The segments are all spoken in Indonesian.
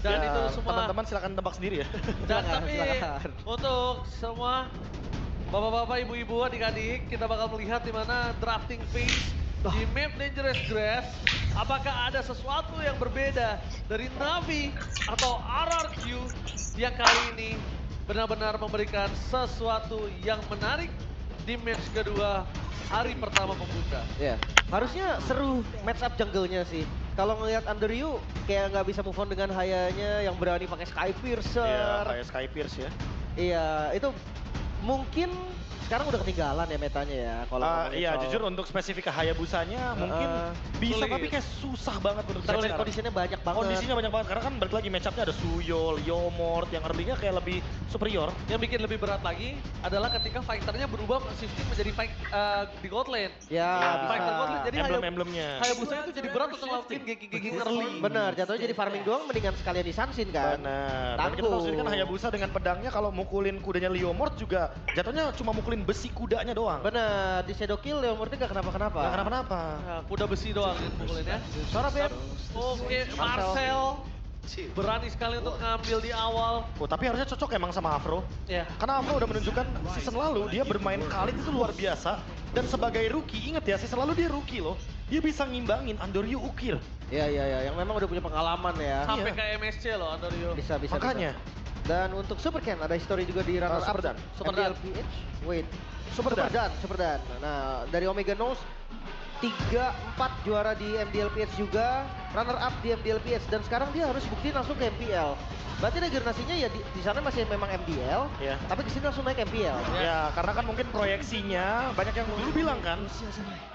Dan Ya, itu semua. teman-teman silakan tebak sendiri ya. Dan Silakan, tapi silakan. untuk semua bapak-bapak, ibu-ibu, adik-adik, kita bakal melihat di mana drafting phase di map Dangerous Grass. Apakah ada sesuatu yang berbeda dari Navi atau RRQ yang kali ini benar-benar memberikan sesuatu yang menarik di match kedua hari pertama pembuka. Ya, harusnya seru match up jungle-nya sih. Kalau ngelihat Underu kayak nggak bisa move on dengan Hayanya yang berani pakai Sky Iya, Piercer. kayak Sky Pierce ya. Iya, itu mungkin sekarang udah ketinggalan ya metanya ya. Kalau ngomongin Iya, soal- jujur untuk spesifik ke Hayabusanya mungkin bisa, sulit. tapi kayak susah banget menurut Terus saya lihat sekarang. kondisinya banyak banget. Kondisinya banyak banget, karena kan balik lagi match up-nya ada Suyol, Yomort, yang early-nya kayak lebih superior. Yang bikin lebih berat lagi adalah ketika fighternya berubah shifting menjadi fight di gold lane. Ya, bisa. Fighter gold lane, jadi Emblem-emblemnya. Hayabusa itu jadi berat untuk ngelakuin gengking early. Bener, jatuhnya jadi farming doang mendingan sekalian di Sunsin kan. Benar. Dan kita tahu sendiri kan Tangguh. Hayabusa dengan pedangnya kalau mukulin kudanya Liomort juga jatuhnya cuma mukulin besi kudanya doang. Bener, di Shadow Kill Leomorti gak kenapa-kenapa. Gak kenapa-napa. Nah, kuda besi doang yang pukulinnya. Suara Ben. Oke, Marcel berani sekali untuk ngambil di awal. Oh, tapi harusnya cocok emang sama Afro. Ya, Karena Afro udah menunjukkan season lalu dia bermain Khalid itu luar biasa. Dan sebagai rookie, inget ya season lalu dia rookie loh. Dia bisa ngimbangin Andoryu Ukir. Iya, iya, iya, yang memang udah punya pengalaman ya. sampai Iya. ke MSC loh Andorio. Bisa, bisa. Makanya. bisa. Dan untuk Super Ken ada history juga di runner up. Super Dan. Super Dan. MDLPH. Wait. Super Dan. Super Dan. Nah, dari Omega Nose 3-4 juara di MDLPH juga, runner up di MDLPH dan sekarang dia harus buktiin langsung ke MPL. Berarti regenerasinya ya di sana masih memang MDL, Iya. tapi di sini langsung naik MPL. Ya, karena kan mungkin proyeksinya banyak yang dulu bilang kan,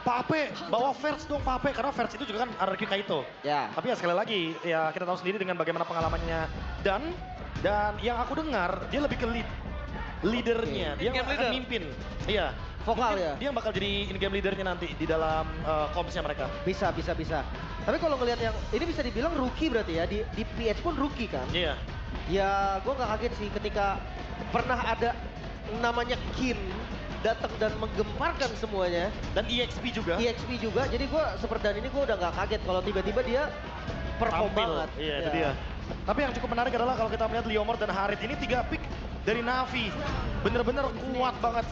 Pape, bawa Verts dong Pape, karena Verts itu juga kan RRQ Kaito. Ya. Tapi ya sekali lagi, ya kita tahu sendiri dengan bagaimana pengalamannya dan yang aku dengar dia lebih ke leadernya, Oke. dia In-game akan leader. mimpin. Iya. Vokal Mungkin ya? Dia bakal jadi in-game leadernya nanti di dalam kompsnya mereka. Bisa, bisa, bisa. Tapi kalau ngelihat yang ini bisa dibilang rookie berarti ya, di PH pun rookie kan? Iya. Ya, gue nggak kaget sih ketika pernah ada namanya Kin datang dan menggemparkan semuanya. Dan EXP juga. EXP juga, jadi gue Superdan ini gue udah nggak kaget kalau tiba-tiba dia perform Tampil. banget. Iya, itu Ya. dia. Tapi yang cukup menarik adalah kalau kita melihat Liomort dan Harit ini 3 pick dari Navi. Bener-bener kuat banget.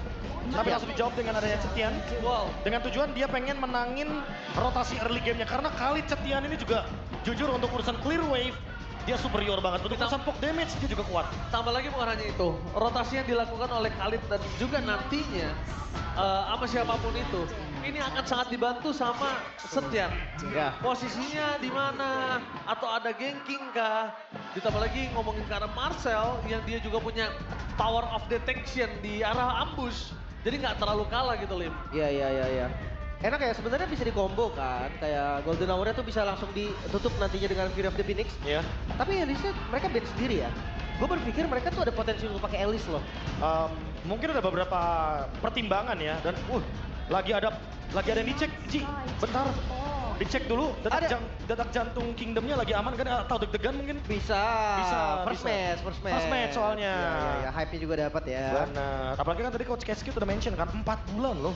Tapi langsung dijawab dengan adanya Cetian. Wow. Dengan tujuan dia pengen menangin rotasi early game-nya. Karena kali Cetian ini juga jujur untuk urusan clear wave, dia superior banget. Untuk urusan poke damage dia juga kuat. Tambah lagi bukan hanya itu, rotasi yang dilakukan oleh Khalid dan juga nantinya sama siapapun itu, ini akan sangat dibantu sama Setian. Ya. Posisinya di mana atau ada ganking kah? Ditambah lagi ngomongin ke arah Marcel yang dia juga punya power of detection di arah ambush. Jadi nggak terlalu kalah gitu Lim. Iya, iya, iya, iya. Enak ya, sebenarnya bisa dikombo kan, kayak Golden Hour-nya tuh bisa langsung ditutup nantinya dengan Fury of the Phoenix. Iya. Tapi Elise mereka band sendiri ya. Gue berpikir mereka tuh ada potensi untuk pakai Elise loh. Mungkin ada beberapa pertimbangan ya. Dan lagi ada yang dicek. Ji, bentar. Dicek dulu, Ada. detak jantung Kingdomnya lagi aman kan? Atau deg-degan mungkin? Bisa. Bisa, First bisa. match, first match. First match soalnya. Iya, iya, iya. Hype-nya juga dapat ya. Benar. Apalagi kan tadi Coach Keski udah mention kan 4 bulan loh.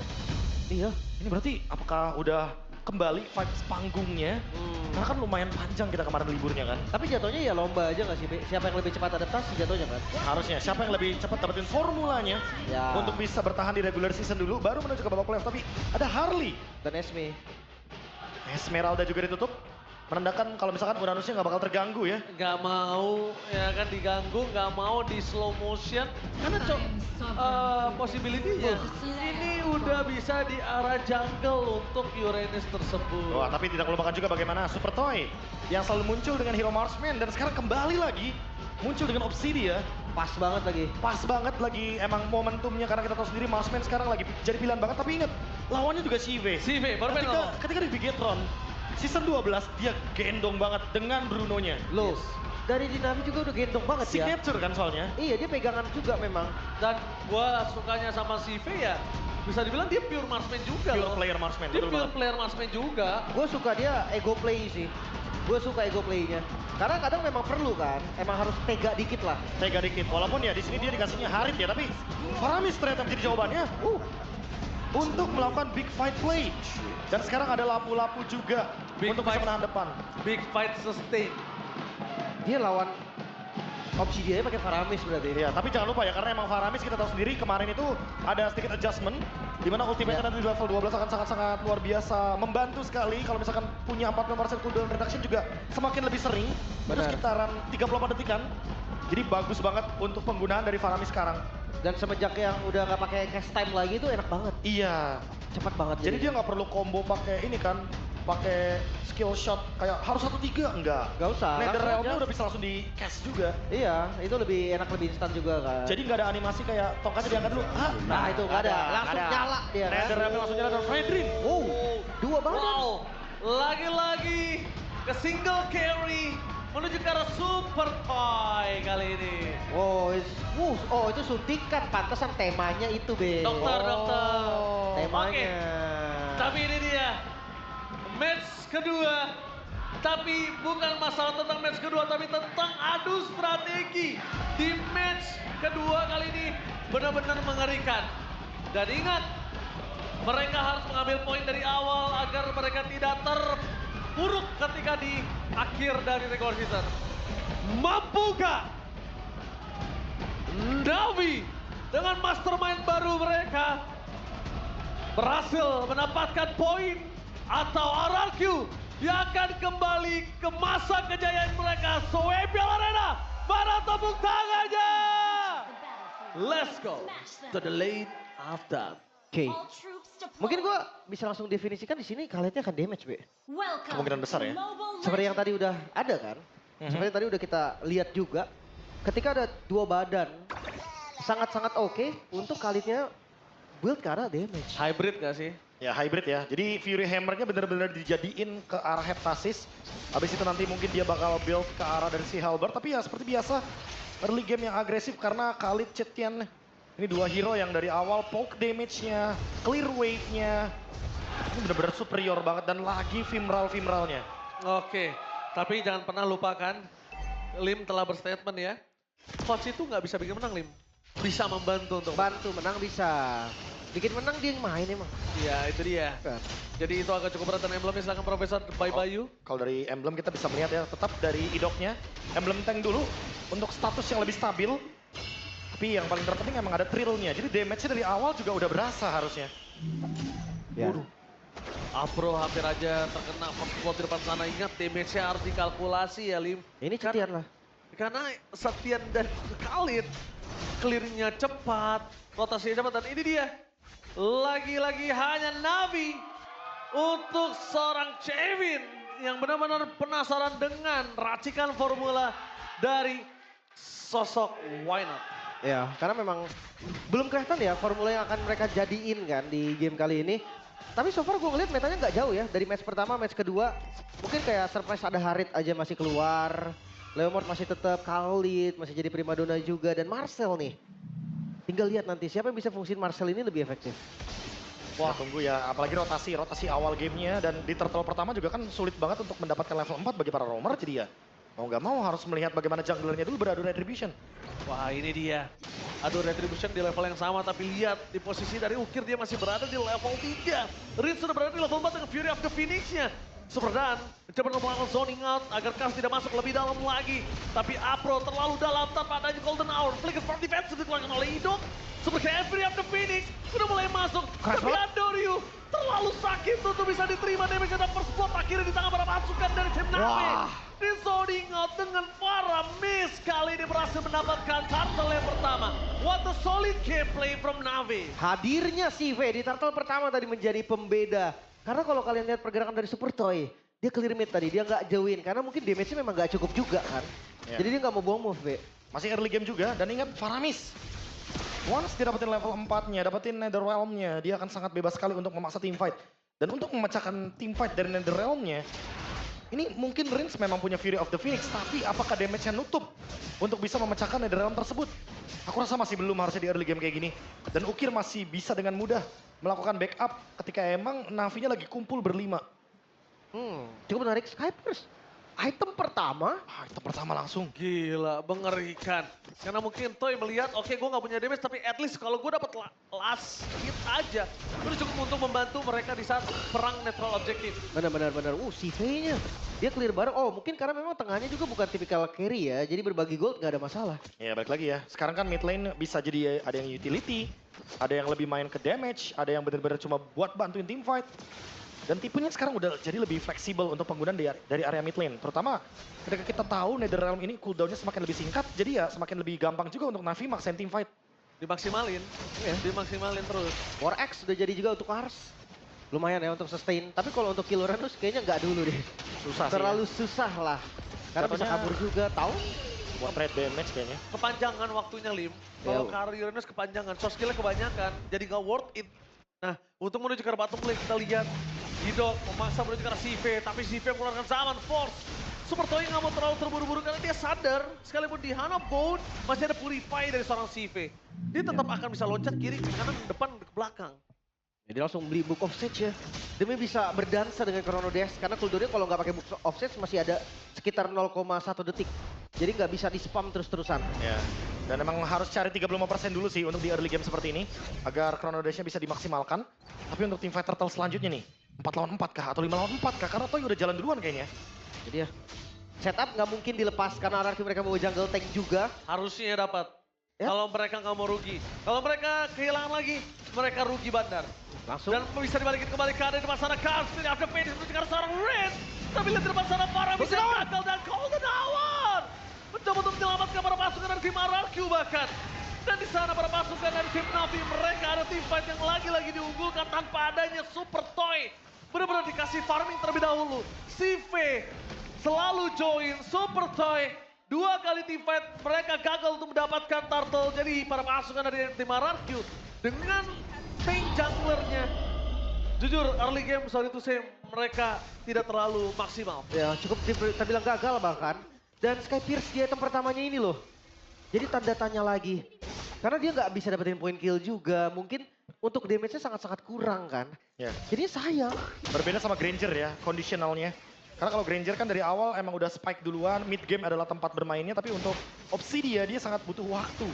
Iya. Ini berarti apakah udah kembali vibes panggungnya? Karena kan lumayan panjang kita kemarin liburnya kan. Tapi jatuhnya ya lomba aja nggak sih? Be? Siapa yang lebih cepat adaptasi jatuhnya kan? Harusnya siapa yang lebih cepat dapetin formulanya Ya. untuk bisa bertahan di regular season dulu baru menuju ke babak playoff. Tapi ada Harley. Dan Esme. Esmeralda juga ditutup. Menandakan kalau misalkan Uranusnya nggak bakal terganggu ya. Nggak mau ya kan diganggu, nggak mau di slow motion. Karena possibility-nya ini udah bisa di arah jungle untuk Uranus tersebut. Wah, tapi tidak melupakan juga bagaimana Super Toy yang selalu muncul dengan Hero Marksman dan sekarang kembali lagi muncul dengan Obsidia. Pas banget lagi. Pas banget lagi emang momentumnya karena kita tahu sendiri Marksman sekarang lagi jadi pilihan banget. Tapi ingat, lawannya juga CV. CV, baru main lawan. Ketika di Bigetron, season 12 dia gendong banget dengan Bruno-nya. Loh, dari Dinavi juga udah gendong banget ya. Signature kan soalnya. Iya, dia pegangan juga memang. Dan gua sukanya sama CV ya, bisa dibilang dia pure marksman juga Pure loh. player marksman, Dia betul pure banget. player marksman juga. Gue suka dia ego play sih. Gue suka ego playnya. Karena kadang memang perlu kan, emang harus tega dikit lah. Tega dikit. Walaupun ya di sini dia dikasihnya Harit ya, tapi Faramis ternyata menjadi jawabannya. Untuk melakukan big fight play. Dan sekarang ada lapu-lapu juga Big untuk fight. bisa menahan depan. Big fight sustain. dia lawan opsi dia pakai Faramis berarti. Iya, tapi jangan lupa ya, karena emang Faramis kita tahu sendiri kemarin itu ada sedikit adjustment, di mana ultimate-nya nanti di level 12 akan sangat-sangat luar biasa, membantu sekali kalau misalkan punya 40% cooldown reduction juga semakin lebih sering, itu Benar. sekitaran 34 detikan. Jadi bagus banget untuk penggunaan dari Faramis sekarang. Dan semenjak yang udah nggak pakai cast time lagi itu enak banget, Iya, cepat banget. jadi dia nggak perlu combo pakai ini kan, pakai skill shot kayak harus 1-3, enggak. Nggak usah. Nether langsung Realm-nya aja. udah bisa langsung di cast juga. Iya, itu lebih enak, lebih instan juga kan. Jadi nggak ada animasi kayak tongkatnya diangkat dulu. Ah, Nah, itu nggak ada. Langsung nyala dia kan. Nether Realm langsung nyala dan Fredrin. Wow, dua banget. Wow, lagi-lagi ke single carry menuju ke arah Super Toy kali ini. Oh, oh itu suntikan, pantesan temanya itu be. Dokter. Temanya. Tapi ini dia, match kedua. Tapi bukan masalah tentang match kedua, tapi tentang adu strategi. Di match kedua kali ini benar-benar mengerikan. Dan ingat, mereka harus mengambil poin dari awal agar mereka tidak terpuruk ketika di akhir dari regular season. Mampukah Navi dengan mastermind baru mereka berhasil mendapatkan poin atau RRQ yang akan kembali ke masa kejayaan mereka? Soebial Arena, mana tepuk tangannya? Let's go to the late after. Oke. Mungkin gua bisa langsung definisikan di sini kaliannya akan damage, Be. Kemungkinan besar ya. Seperti yang tadi udah ada kan? Seperti yang tadi udah kita lihat juga. Ketika ada dua badan sangat-sangat oke untuk kalinya build ke arah damage. Hybrid gak sih? Ya hybrid ya. Jadi Fury Hammer-nya benar-benar dijadiin ke arah Heptasis. Habis itu nanti mungkin dia bakal build ke arah dari si Halberd. Tapi ya seperti biasa early game yang agresif karena Khalid Chettian ini dua hero yang dari awal poke damage-nya, clear wave-nya. Ini benar-benar superior banget dan lagi Vimral-Vimralnya. Oke, tapi jangan pernah lupakan Lim telah berstatement ya. Coach itu nggak bisa bikin menang Lim. Bisa membantu untuk Bantu menang bisa. Bikin menang dia yang main emang. Iya, itu dia. Kan? Jadi itu agak cukup berat dan emblemnya silakan Profesor Bye Bayu. Kalau dari emblem kita bisa melihat ya, tetap dari idoknya, emblem tank dulu untuk status yang lebih stabil. Tapi yang paling terpenting emang ada trillnya, jadi damage-nya dari awal juga udah berasa harusnya. Ya. Apro hampir aja terkena first di depan sana. Ingat damage-nya harus dikalkulasi ya Lim. Ini Cetian lah. Karena Septian dan Khalid clear-nya cepat, rotasinya cepat dan ini dia. Lagi-lagi hanya Navi untuk seorang Kevin yang benar-benar penasaran dengan racikan formula dari sosok Why Not. Ya, karena memang belum kelihatan ya formula yang akan mereka jadiin kan di game kali ini. Tapi so far gue ngeliat metanya nggak jauh ya. Dari match pertama, match kedua. Mungkin kayak surprise ada Harit aja masih keluar. Leomord masih tetap, Khalid masih jadi primadona juga. Dan Marcel nih. Tinggal lihat nanti siapa yang bisa fungsiin Marcel ini lebih efektif. Wah tunggu ya, apalagi rotasi awal gamenya dan di turtle pertama juga kan sulit banget untuk mendapatkan level 4 bagi para roamer. Jadi ya mau nggak mau harus melihat bagaimana junglernya dulu beradu retribution. Wah ini dia. Aduh retribution di level yang sama tapi lihat di posisi dari Ukir dia masih berada di level 3. Rin sudah berada di level 4 dengan Fury of the Phoenix-nya. Superdan mencoba melakukan zoning out agar Kas tidak masuk lebih dalam lagi. Tapi Apro terlalu dalam tanpa adanya Golden Hour. Flicker for defense dikeluarkan oleh Idok. Super Fury of the Phoenix sudah mulai masuk. Tapi Andoryu terlalu sakit untuk bisa diterima damage dan first blood akhirnya di tangan para pasukan dari tim Navi. Di zoning out dengan para miss kali ini berhasil mendapatkan turtle yang pertama. What a solid gameplay from Navi. Hadirnya si V di turtle pertama tadi menjadi pembeda. Karena kalau kalian lihat pergerakan dari Super Toy, dia clear mid tadi, dia nggak jauhin. Karena mungkin damage-nya memang nggak cukup juga kan. Ya. Jadi dia nggak mau buang move, V. Masih early game juga dan ingat Faramis. Once dia dapetin level 4-nya, dapetin Nether Realm-nya, dia akan sangat bebas sekali untuk memaksa team fight. Dan untuk memecahkan team fight dari Nether Realm-nya, ini mungkin Rins memang punya Fury of the Phoenix, tapi apakah damage-nya nutup untuk bisa memecahkan Nether Realm tersebut? Aku rasa masih belum harusnya di early game kayak gini. Dan Ukir masih bisa dengan mudah melakukan backup ketika emang Navi-nya lagi kumpul berlima. Cukup menarik. Skypers Item pertama, Itu pertama langsung. Gila, mengerikan. Karena mungkin Toy melihat, oke gue gak punya damage, tapi at least kalau gue dapat last hit aja, itu cukup untuk membantu mereka di saat perang netral objektif. benar. CV-nya. Dia clear bareng. Oh, mungkin karena memang tengahnya juga bukan tipikal carry ya. Jadi berbagi gold nggak ada masalah. Ya balik lagi ya, sekarang kan mid lane bisa jadi ada yang utility, ada yang lebih main ke damage, ada yang bener-bener cuma buat bantuin team fight. Dan tipenya sekarang udah jadi lebih fleksibel untuk penggunaan dari area mid lane. Terutama ketika kita tahu Netherrealm ini cooldownnya semakin lebih singkat, jadi ya semakin lebih gampang juga untuk Na'Vi maksain team fight. Dimaksimalin, dimaksimalin terus. War Axe udah jadi juga untuk Ars. Lumayan ya untuk sustain. Tapi kalau untuk kill Uranus kayaknya nggak dulu deh. Susah Terlalu susah lah. Karena bisa Jatuhnya- kabur juga, tahu? buat red damage kayaknya. Kepanjangan waktunya Lim, Ya. kalau Kari Uranus kepanjangan, so skillnya kebanyakan, jadi gak worth it. Nah, untuk menuju ke bottom lane kita lihat, Hidok memaksa menuju ke arah CV, tapi CV mengeluarkan zaman force. Super Toy nggak mau terlalu terburu-buru karena dia sadar, sekalipun di Hana Bone, masih ada purify dari seorang CV. Dia tetap akan bisa loncat kiri, ke kanan, ke depan, ke belakang. Jadi langsung beli Book of Sage ya. Demi bisa berdansa dengan Chrono Dash. Karena cooldownnya kalau nggak pakai Book of Sage masih ada sekitar 0,1 detik. Jadi nggak bisa di spam terus-terusan. Ya. Dan emang harus cari 35% dulu sih untuk di early game seperti ini, agar Chrono Dash-nya bisa dimaksimalkan. Tapi untuk tim fight turtle selanjutnya nih, 4 lawan 4 kah? Atau 5 lawan 4 kah? Karena Toy udah jalan duluan kayaknya. Jadi ya, setup nggak mungkin dilepas karena anarki mereka mau jungle tank juga. Harusnya dapat. Ya. Kalau mereka nggak mau rugi. Kalau mereka kehilangan lagi, mereka rugi bandar. Langsung. Dan bisa dibalikin kembali ke ada di depan sana Kars. Ini ada Fadis menuju ke arah seorang Red. Tapi lihat di depan sana para bisa gagal dan Golden Hour. Mencoba untuk menyelamatkan para pasukan dari tim RRQ bahkan. Dan di sana para pasukan dari tim Na'Vi mereka ada tim fight yang lagi-lagi diunggulkan tanpa adanya Super Toy. Benar-benar dikasih farming terlebih dahulu. CV selalu join Super Toy. 2 kali team fight mereka gagal untuk mendapatkan turtle. Jadi para pasukan dari tim RRQ dengan tank junglernya, jujur early game sorry to say mereka tidak terlalu maksimal. Ya cukup terbilang gagal bahkan. Dan Sky Pierce di item pertamanya ini loh. Jadi tanda tanya lagi. Karena dia nggak bisa dapetin point kill juga. Mungkin untuk damage-nya sangat-sangat kurang kan. Ya. Jadi sayang. Berbeda sama Granger ya, conditionalnya. Karena kalau Granger kan dari awal emang udah spike duluan, mid game adalah tempat bermainnya, tapi untuk Obsidia dia sangat butuh waktu.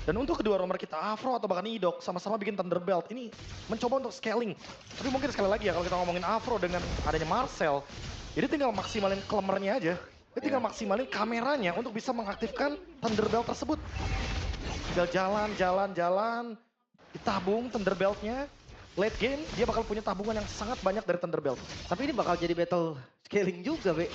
Dan untuk kedua romer kita, Afro atau bahkan Idok, sama-sama bikin Thunderbelt. Ini mencoba untuk scaling. Tapi mungkin sekali lagi ya, kalau kita ngomongin Afro dengan adanya Marcel, jadi tinggal maksimalin klemernya aja. Dia tinggal maksimalin kameranya untuk bisa mengaktifkan Thunderbelt tersebut. Tinggal jalan, ditabung Thunderbeltnya. Late game, dia bakal punya tabungan yang sangat banyak dari Thunderbelt. Tapi ini bakal jadi battle scaling juga, Be.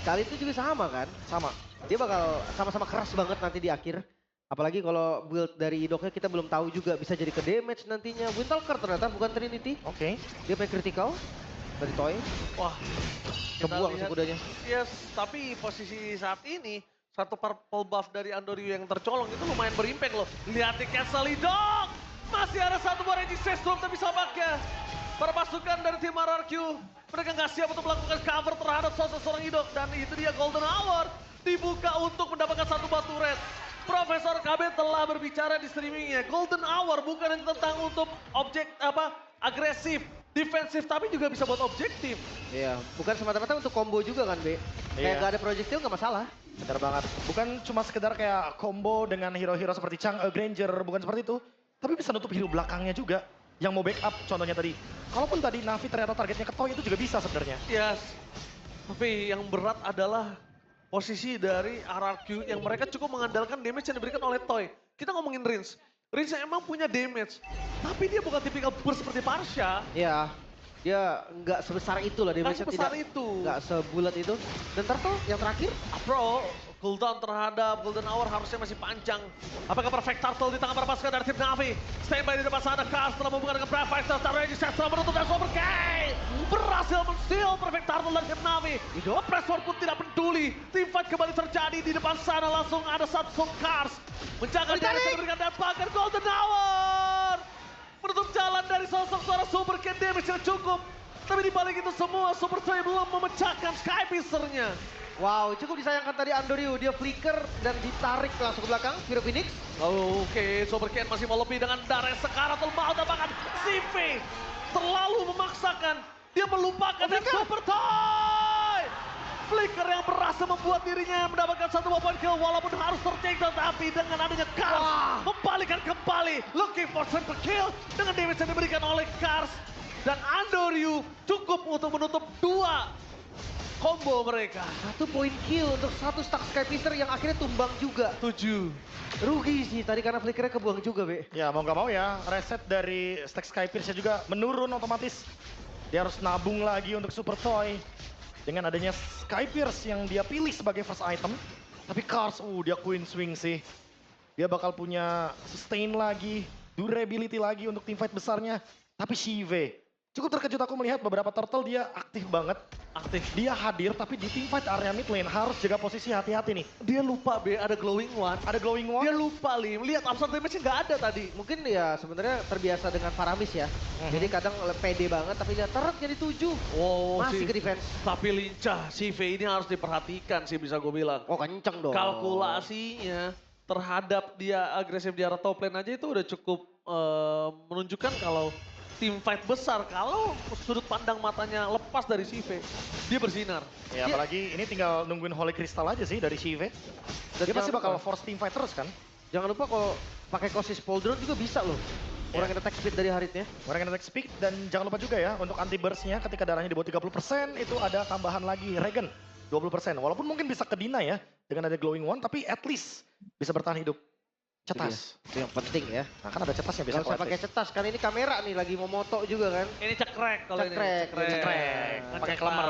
Kali itu juga sama kan? Sama. Dia bakal sama-sama keras banget nanti di akhir. Apalagi kalau build dari Idoknya kita belum tahu juga bisa jadi ke damage nantinya. Windtalker ternyata bukan Trinity. Oke. Dia pakai critical dari Toy. Wah, kita Kebuang si lihat. kudanya. Yes, tapi posisi saat ini satu purple buff dari Andoryu yang tercolong itu lumayan berimpact loh. Lihat di Castle Idok, masih ada satu buah Regis Storm tapi sahabatnya. Para pasukan dari tim RRQ, mereka nggak siap untuk melakukan cover terhadap sosok seorang Idok. Dan itu dia Golden Hour dibuka untuk mendapatkan satu batu red. Profesor KB telah berbicara di streamingnya. Golden Hour bukan hanya tentang untuk objek agresif, defensif, tapi juga bisa buat objektif. Iya, bukan semata-mata untuk combo juga kan, Be. Kayak Iya. gak ada projectile gak masalah. Benar banget. Bukan cuma sekedar kayak combo dengan hero-hero seperti Granger, bukan seperti itu. Tapi bisa nutup hero belakangnya juga. Yang mau backup, contohnya tadi. Kalaupun tadi Na'Vi ternyata targetnya ke Toy, itu juga bisa sebenarnya. Yes, tapi yang berat adalah posisi dari RRQ yang mereka cukup mengandalkan damage yang diberikan oleh Toy. Kita ngomongin Rins. Rins emang punya damage, tapi dia bukan tipikal burst seperti Parsha. Iya, dia nggak sebesar itu lah damage-nya, sebesar tidak itu. nggak sebulat itu. Dan Turtle yang terakhir, Bro, cooldown terhadap Golden Hour harusnya masih panjang. Apakah Perfect Turtle di tangan para pasukan dari tim Na'Vi? Standby di depan sana, Kars telah membuka dengan Brave Fighter, Regis setelah menutup dan Super K. Berhasil men-steal Perfect Turtle dari tim Na'Vi. Pressure pun tidak peduli. Team fight kembali terjadi di depan sana, langsung ada satu Kars. Menjaga jarak yang diberikan dan pagar Golden Hour. Menutup jalan dari sosok suara Super K damage yang cukup. Tapi di balik itu semua, Super Toy belum memecahkan Sky Piercer-nya. wow cukup disayangkan tadi Andoryu. Dia flicker dan ditarik langsung ke belakang, Hero Phoenix. Oke, Super Ken masih mau lebih dengan Dares sekarang mau dapatkan CV. Terlalu memaksakan. Dia melupakan dan Super Toy. Flicker yang berhasil membuat dirinya mendapatkan satu poin kill walaupun harus tercek, tapi dengan adanya Kars membalikan kembali. Looking for super kill dengan damage yang diberikan oleh Kars. Dan Andoryu cukup untuk menutup 2 combo mereka. 1 poin kill untuk 1 stack Skypister yang akhirnya tumbang juga. 7. Rugi sih tadi karena flickernya kebuang juga, Be. Ya mau nggak mau ya, reset dari stack Skypierce juga menurun otomatis. Dia harus nabung lagi untuk Super Toy. Dengan adanya Skypierce yang dia pilih sebagai first item. Tapi Kars, dia Queen Swing sih. Dia bakal punya sustain lagi, durability lagi untuk teamfight besarnya. Tapi Shive, cukup terkejut aku melihat beberapa turtle dia aktif banget. Aktif. Dia hadir tapi di teamfight area mid lane harus jaga posisi, hati-hati nih. Dia lupa B, ada glowing one. Ada glowing one. Dia lupa Lim, lihat absorb damage-nya nggak ada tadi. Mungkin ya sebenarnya terbiasa dengan Faramis ya. Jadi kadang pede banget tapi dia teret jadi 7. Wow, Masih si- ke defense. Tapi lincah, si V ini harus diperhatikan sih bisa gue bilang. Oh kenceng dong. Kalkulasinya terhadap dia agresif di arah top lane aja itu udah cukup menunjukkan kalau tim fight besar. Kalau sudut pandang matanya lepas dari si V, dia bersinar. Ya apalagi ini tinggal nungguin Holy Crystal aja sih dari Shive. Dan Dia pasti jangan bakal lupa- force teamfight terus kan. Jangan lupa kalau pakai Kosis Poldron juga bisa loh. Kurangin attack speed dari Haritnya. Mereka attack speed dan jangan lupa juga ya untuk anti burst-nya ketika darahnya di bawah 30% itu ada tambahan lagi regen 20%. Walaupun mungkin bisa kedina ya dengan ada glowing one tapi at least bisa bertahan hidup. Cetas. Itu yang penting ya. Nah kan ada cetasnya bisa Gak usah pakai cetas kan ini kamera nih lagi mau moto juga kan. Ini cekrek kalau ini. Cekrek, cekrek. Pakai klemer.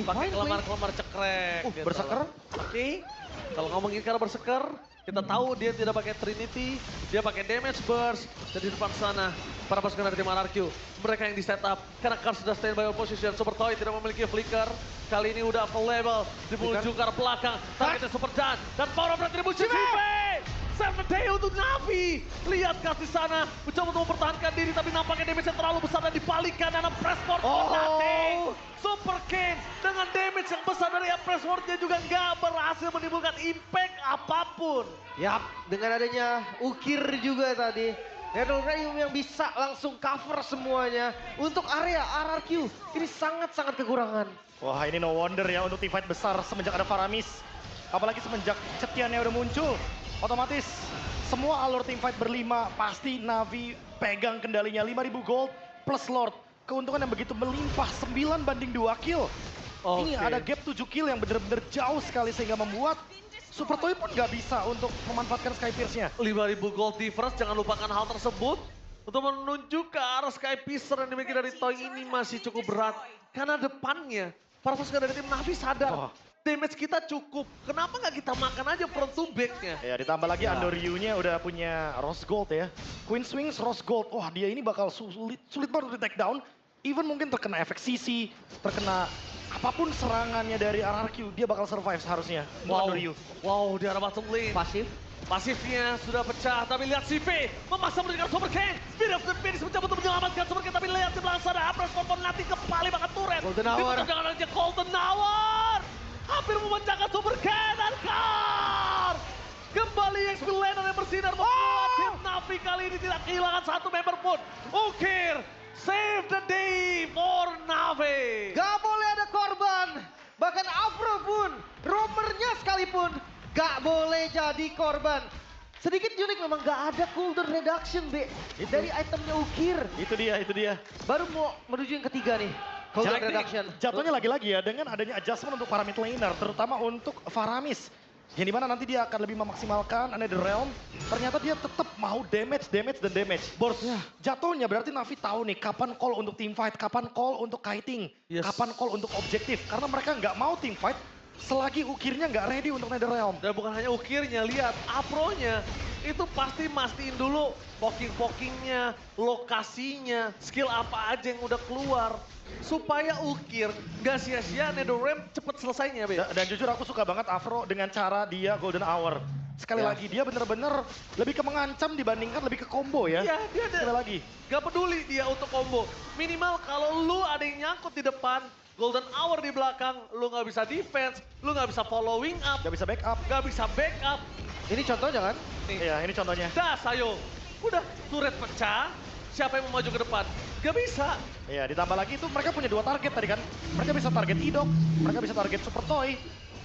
Pakai kelemar-kelemar cekrek. gitu berseker. loh. Oke. Kalau ngomongin cara berseker, kita tahu dia tidak pakai Trinity, dia pakai damage burst. Dan di depan sana, para pasukan dari tim RRQ, mereka yang di setup. Karena Kars sudah standby position, Super Toy tidak memiliki flicker. Kali ini udah available, menuju ke arah belakang. Targetnya Super Dan, dan power of retribution Shive! 7 Day untuk Navi. Lihat Kars di sana, mencoba untuk mempertahankan diri, tapi nampaknya damage-nya terlalu besar dan dibalikan. Dan Pressword nothing. Super King dengan damage yang besar dari Pressword-nya juga nggak berhasil menimbulkan impact apapun. Yap, dengan adanya Ukir juga tadi. NetherRealm yang bisa langsung cover semuanya. Untuk area RRQ, ini sangat-sangat kekurangan. Wah ini no wonder ya untuk teamfight besar semenjak ada Faramis. Apalagi semenjak Cetiannya udah muncul. Otomatis semua alur teamfight berlima pasti Navi pegang kendalinya 5.000 gold plus Lord. Keuntungan yang begitu melimpah 9 banding 2 kill. Ini Oke. ada gap 7 kill yang benar-benar jauh sekali sehingga membuat Super Toy pun nggak bisa untuk memanfaatkan Skypierce-nya. 5.000 gold difference, jangan lupakan hal tersebut. Untuk menuju ke arah Skypiercer yang dimiliki dari Toy ini masih cukup berat. Karena depannya, para pasukan dari tim Navi sadar. Oh. Damage kita cukup, kenapa nggak kita makan aja front to back-nya? Ya ditambah lagi Andoryu-nya udah punya Rose Gold ya. Queen Swings Rose Gold, wah dia ini bakal sulit banget untuk di take down. Even mungkin terkena efek CC, terkena apapun serangannya dari RRQ, dia bakal survive seharusnya. Wow, Andoryu. wow di arah bottom lane. Pasif. Pasifnya sudah pecah, tapi lihat si V memaksa memberikan Super King. Speed of the finish mencoba untuk menyelamatkan Super King, tapi lihat di belakang sana, Apres Kompon nanti kembali makan turret. Golden Hour. Ditutup dengan aja Golden Hour. Hampir memecahkan Super King dan Kars. Kembali XP Laner yang bersinar membuat tim Navi kali ini tidak kehilangan satu member pun. Ukir, save the day for Navi. Gak boleh ada korban. Bahkan Afro pun, roamernya sekalipun gak boleh jadi korban. Sedikit unik memang gak ada cooldown reduction, Be. Dari itemnya Ukir. Itu dia. Baru mau menuju yang ketiga nih. Cooldown Jadi, reduction. jatuhnya lagi-lagi ya dengan adanya adjustment untuk para mid laner, terutama untuk Faramis. Yang dimana nanti dia akan lebih memaksimalkan Another Realm. Ternyata dia tetap mau damage. Burst. Jatuhnya berarti Navi tahu nih kapan call untuk team fight, kapan call untuk kiting, Yes. kapan call untuk objektif. Karena mereka nggak mau team fight selagi Ukirnya nggak ready untuk Nether Realm. Dan bukan hanya Ukirnya, lihat Afronya itu pasti mastiin dulu poking-pokingnya, lokasinya, skill apa aja yang udah keluar. Supaya Ukir gak sia-sia NetherRealm cepet selesainya, Be. Dan jujur aku suka banget Afro dengan cara dia Golden Hour. Sekali Ya. lagi dia bener-bener lebih ke mengancam dibandingkan lebih ke combo ya. Iya, dia Sekali lagi. gak peduli dia untuk combo. Minimal kalau lu ada yang nyangkut di depan, Golden Hour di belakang, lu gak bisa defense, lu gak bisa following up, Gak bisa backup. gak bisa backup. Ini contohnya kan? Nih, Iya ini contohnya. das ayo. Udah turret pecah, siapa yang mau maju ke depan. Gak bisa. Ya, ditambah lagi itu mereka punya 2 target tadi kan. Mereka bisa target Idok, mereka bisa target Super Toy.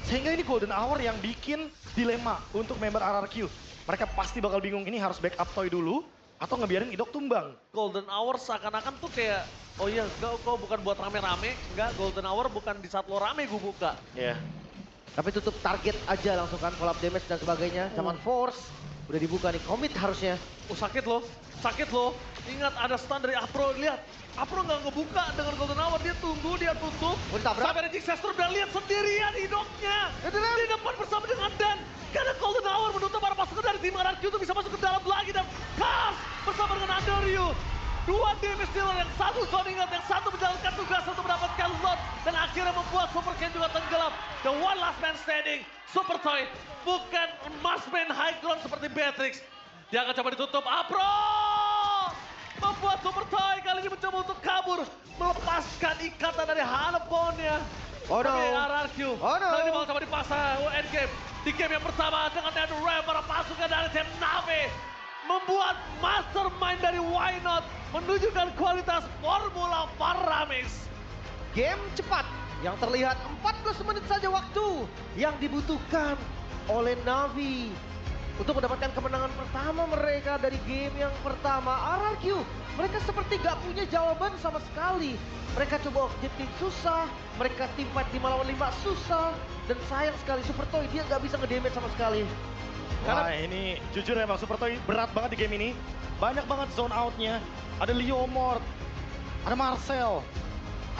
Sehingga ini golden hour yang bikin dilema untuk member RRQ. Mereka pasti bakal bingung ini harus backup Toy dulu atau ngebiarin Idok tumbang. Golden Hour seakan-akan tuh kayak, oh iya enggak, kau bukan buat rame-rame. Enggak, Golden Hour bukan di saat lo rame gue buka. Ya. Tapi tutup target aja langsung kan, collab damage dan sebagainya. Zaman force, udah dibuka nih, commit harusnya. Oh sakit loh, sakit loh. Ingat ada stun dari Apro, lihat. Apro nggak ngebuka dengan Golden Hour, dia tunggu, dia tutup. Ditabrak. Sampai ada Jixester udah lihat sendirian hidupnya. Di depan bersama dengan Dan. Karena Golden Hour menutup para pasukan dari tim RRQ itu bisa masuk ke dalam lagi. Dan Kars bersama dengan Andoryu. 2 damage dealer, yang satu Zon ingat, yang satu menjalankan tugas untuk mendapatkan lot. Dan akhirnya membuat Super Ken juga tenggelam. The one last man standing, Super Toy. Bukan marksman high ground seperti Beatrix. Dia akan coba ditutup, Apro! Membuat Super Toy kali ini mencoba untuk kabur. Melepaskan ikatan dari Hanaponnya. Oh no. Oke, RRQ. Oh no. Kali ini mau coba dipaksa endgame. Di game yang pertama dengan Netherrealm, para pasukan dari tim Na'Vi membuat mastermind dari Why Not menunjukkan kualitas Formula Faramis. Game cepat yang terlihat 14 menit saja waktu yang dibutuhkan oleh Na'Vi untuk mendapatkan kemenangan pertama mereka dari game yang pertama. RRQ, mereka seperti gak punya jawaban sama sekali. Mereka coba objektif susah, mereka tim fight 5 lawan 5 susah, dan sayang sekali Super Toy dia gak bisa ngedamage sama sekali. Wah, ini jujur emang Super Toy berat banget di game ini. Banyak banget zone out-nya. Ada Leomord, ada Marcel,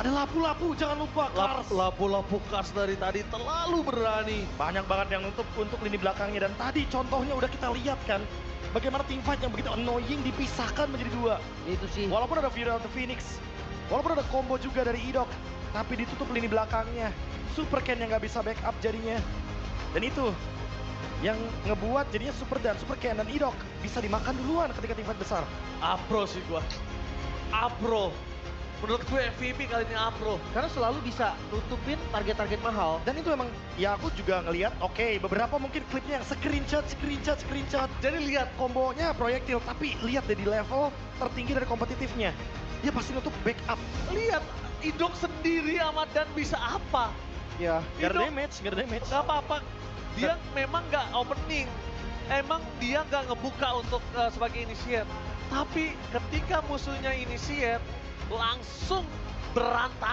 ada Lapu-Lapu, jangan lupa Kars. Lapu-lapu Kars dari tadi terlalu berani. Banyak banget yang untuk lini belakangnya, dan tadi contohnya udah kita lihat kan bagaimana team fight yang begitu annoying dipisahkan menjadi 2. Itu sih. Walaupun ada Fury of the Phoenix, walaupun ada combo juga dari Idok, tapi ditutup lini belakangnya. Super Ken yang nggak bisa backup jadinya. Dan itu yang ngebuat jadinya Super Ken dan Idok bisa dimakan duluan ketika tim fight besar. Apro sih gua. Apro. Menurut gue MVP kali ini Apro. Karena selalu bisa nutupin target-target mahal. Dan itu emang, ya aku juga ngelihat, oke, beberapa mungkin klipnya yang screenshot. Jadi lihat, Kombonya proyektil, tapi lihat deh di level tertinggi dari kompetitifnya. Dia pasti nutup backup. lihat Idok sendiri sama Dan bisa apa? Ya. Gak Idok- ada damage. Gak apa-apa. Dia memang gak opening. Emang dia gak ngebuka untuk sebagai initiate. Tapi ketika musuhnya initiate, langsung berantakan.